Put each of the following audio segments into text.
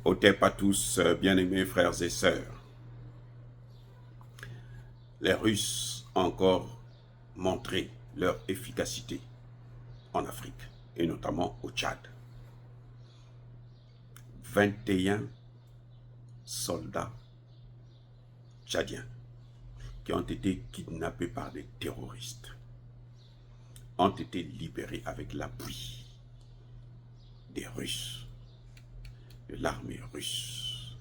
Otep à tous, bien-aimés frères et sœurs. Les Russes ont encore montré leur efficacité en Afrique, et notamment au Tchad. 21 soldats tchadiens qui ont été kidnappés par des terroristes ont été libérés avec l'appui des Russes, de l'armée russe,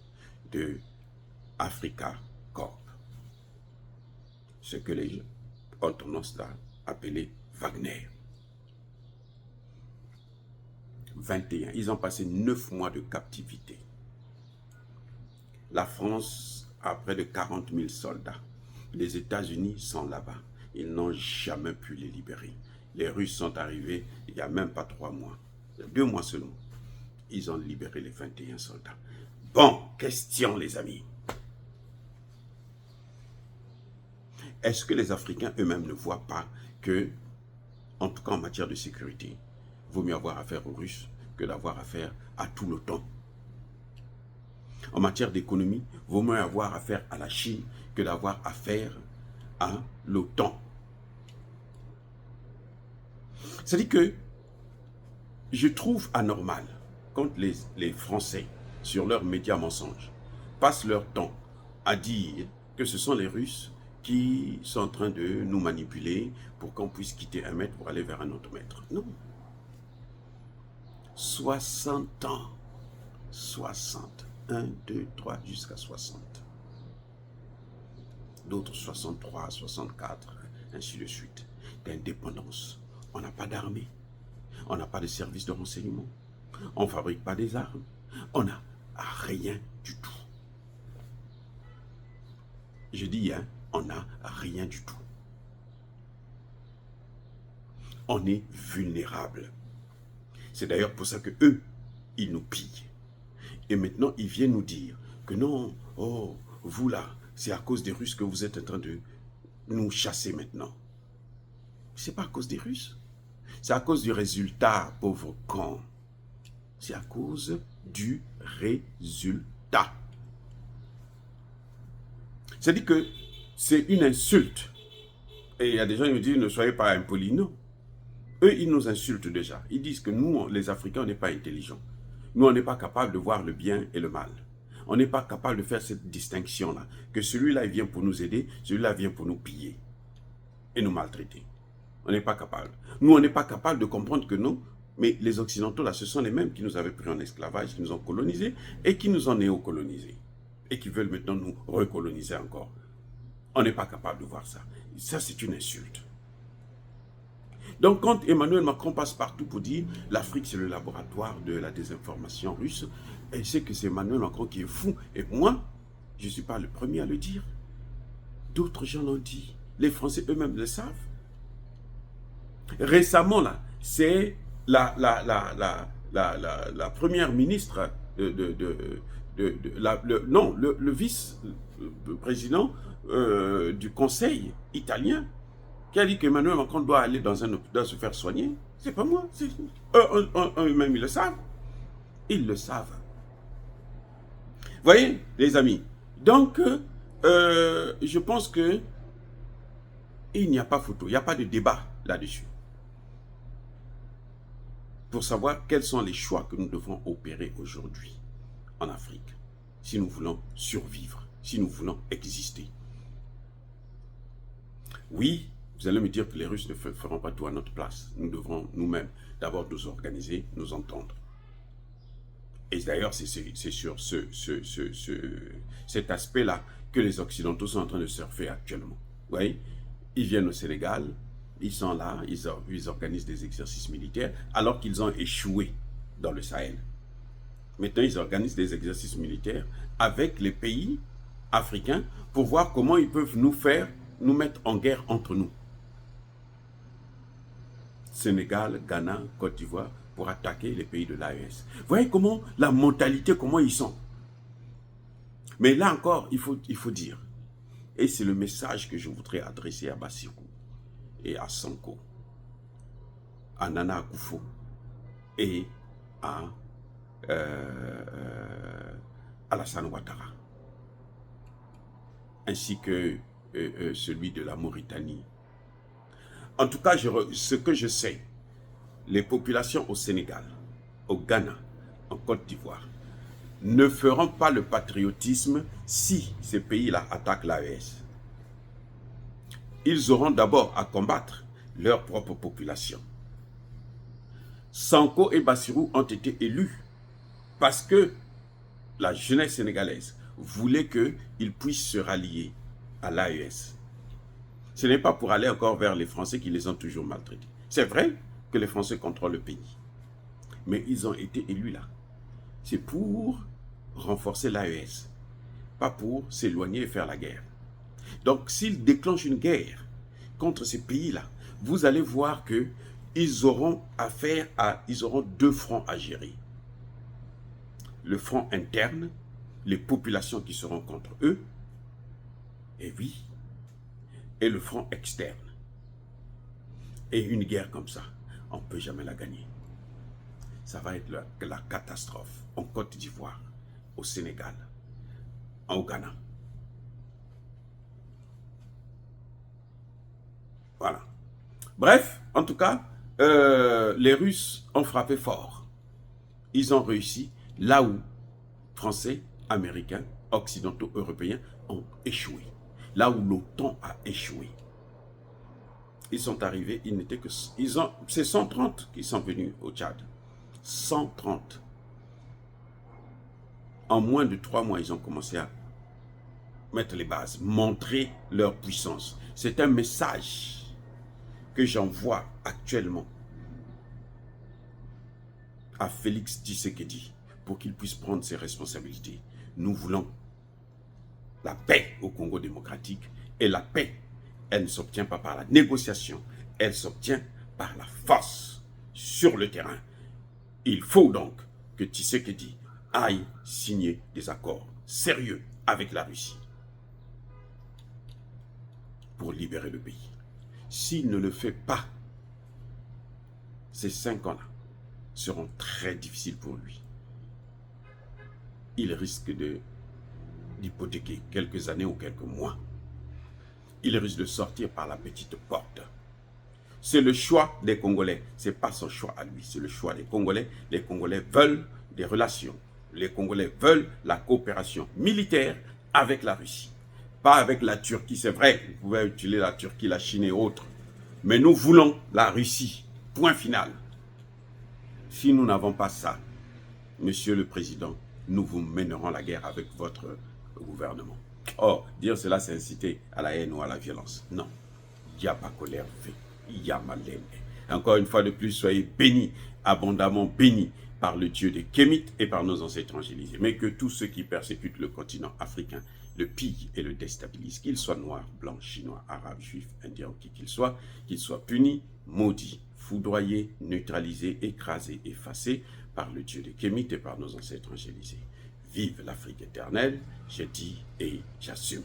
de Africa Corps, ce que les gens ont tendance à appeler Wagner. 21. Ils ont passé 9 mois de captivité. La France a près de 40 000 soldats. Les États-Unis sont là-bas. Ils n'ont jamais pu les libérer. Les Russes sont arrivés il n'y a même pas 3 mois. 2 mois seulement. Ils ont libéré les 21 soldats. Bon, question les amis. Est-ce que les Africains eux-mêmes ne voient pas que, en tout cas en matière de sécurité, il vaut mieux avoir affaire aux Russes que d'avoir affaire à tout l'OTAN? En matière d'économie, il vaut mieux avoir affaire à la Chine que d'avoir affaire à l'OTAN. C'est-à-dire que je trouve anormal quand les Français, sur leurs médias mensonges, passent leur temps à dire que ce sont les Russes qui sont en train de nous manipuler pour qu'on puisse quitter un maître pour aller vers un autre maître. Non. 60 ans. 60. 1, 2, 3, jusqu'à 60. D'autres 63, 64, ainsi de suite. D'indépendance. On n'a pas d'armée. On n'a pas de service de renseignement. On ne fabrique pas des armes. On n'a rien du tout. Je dis, hein, on n'a rien du tout. On est vulnérable. C'est d'ailleurs pour ça que eux, ils nous pillent. Et maintenant, ils viennent nous dire que non, oh, vous là, c'est à cause des Russes que vous êtes en train de nous chasser maintenant. C'est pas à cause des Russes. C'est à cause du résultat, pauvre con. C'est à cause du résultat. C'est-à-dire que c'est une insulte. Et il y a des gens qui me disent, ne soyez pas impolis. Non. Eux, ils nous insultent déjà. Ils disent que nous, les Africains, on n'est pas intelligents. Nous, on n'est pas capable de voir le bien et le mal. On n'est pas capable de faire cette distinction-là. Que celui-là, il vient pour nous aider, celui-là vient pour nous piller et nous maltraiter. On n'est pas capable. Nous, on n'est pas capable de comprendre que non, mais les Occidentaux, là, ce sont les mêmes qui nous avaient pris en esclavage, qui nous ont colonisés et qui nous ont néocolonisés. Et qui veulent maintenant nous recoloniser encore. On n'est pas capable de voir ça. Ça, c'est une insulte. Donc, quand Emmanuel Macron passe partout pour dire l'Afrique, c'est le laboratoire de la désinformation russe, et c'est que c'est Emmanuel Macron qui est fou. Et moi, je ne suis pas le premier à le dire. D'autres gens l'ont dit. Les Français eux-mêmes le savent. Récemment, là, c'est la première ministre le vice-président du conseil italien qui a dit qu'Emmanuel Macron doit aller dans un hôpital se faire soigner. C'est pas moi. Eux-mêmes, ils le savent. Ils le savent. Vous voyez, les amis. Donc, je pense que il n'y a pas photo, il n'y a pas de débat là-dessus. Pour savoir quels sont les choix que nous devons opérer aujourd'hui en Afrique, si nous voulons survivre, si nous voulons exister. Oui, vous allez me dire que les Russes ne feront pas tout à notre place. Nous devrons nous-mêmes d'abord nous organiser, nous entendre. Et d'ailleurs, c'est sur cet aspect-là que les Occidentaux sont en train de surfer actuellement. Vous voyez, ils viennent au Sénégal, ils sont là, ils organisent des exercices militaires, alors qu'ils ont échoué dans le Sahel. Maintenant, ils organisent des exercices militaires avec les pays africains pour voir comment ils peuvent nous mettre en guerre entre nous. Sénégal, Ghana, Côte d'Ivoire, pour attaquer les pays de l'AES. Vous voyez comment la mentalité, comment ils sont. Mais là encore, il faut dire, et c'est le message que je voudrais adresser à Bassirou et à Sanko, à Nana Akufo et à Alassane Ouattara, ainsi que celui de la Mauritanie. En tout cas, ce que je sais, les populations au Sénégal, au Ghana, en Côte d'Ivoire, ne feront pas le patriotisme si ces pays-là attaquent l'AES. Ils auront d'abord à combattre leur propre population. Sanko et Bassirou ont été élus parce que la jeunesse sénégalaise voulait qu'ils puissent se rallier à l'AES. Ce n'est pas pour aller encore vers les Français qui les ont toujours maltraités. C'est vrai que les Français contrôlent le pays, mais ils ont été élus là. C'est pour renforcer l'AES, pas pour s'éloigner et faire la guerre. Donc, s'ils déclenchent une guerre contre ces pays-là, vous allez voir qu'ils auront ils auront deux fronts à gérer. Le front interne, les populations qui seront contre eux, et oui, et le front externe. Et une guerre comme ça, on ne peut jamais la gagner. Ça va être la catastrophe en Côte d'Ivoire, au Sénégal, au Ghana. Voilà. Bref, en tout cas, les Russes ont frappé fort. Ils ont réussi là où Français, Américains, Occidentaux, Européens ont échoué. Là où l'OTAN a échoué. Ils sont arrivés, ils n'étaient que... C'est 130 qui sont venus au Tchad. 130. En moins de 3 mois, ils ont commencé à mettre les bases, montrer leur puissance. C'est un message que j'envoie actuellement à Félix Tshisekedi pour qu'il puisse prendre ses responsabilités. Nous voulons la paix au Congo démocratique, et la paix, elle ne s'obtient pas par la négociation, elle s'obtient par la force sur le terrain. Il faut donc que Tshisekedi aille signer des accords sérieux avec la Russie pour libérer le pays. S'il ne le fait pas, ces 5 ans-là seront très difficiles pour lui. Il risque d'hypothéquer quelques années ou quelques mois. Il risque de sortir par la petite porte. C'est le choix des Congolais. Ce n'est pas son choix à lui, c'est le choix des Congolais. Les Congolais veulent des relations. Les Congolais veulent la coopération militaire avec la Russie. Pas avec la Turquie, c'est vrai. Vous pouvez utiliser la Turquie, la Chine et autres. Mais nous voulons la Russie. Point final. Si nous n'avons pas ça, Monsieur le Président, nous vous mènerons la guerre avec votre gouvernement. Or, dire cela, c'est inciter à la haine ou à la violence. Non. Il n'y a pas colère fait. Il y a malène. Encore une fois de plus, soyez bénis, abondamment bénis par le Dieu des Kémites et par nos ancêtres angélisés. Mais que tous ceux qui persécutent le continent africain le pillent et le déstabilisent, qu'ils soient noirs, blancs, chinois, arabes, juifs, indiens ou qui qu'ils soient punis, maudits, foudroyés, neutralisés, écrasés, effacés par le Dieu des Kémites et par nos ancêtres angélisés. Vive l'Afrique éternelle, je dis et j'assume.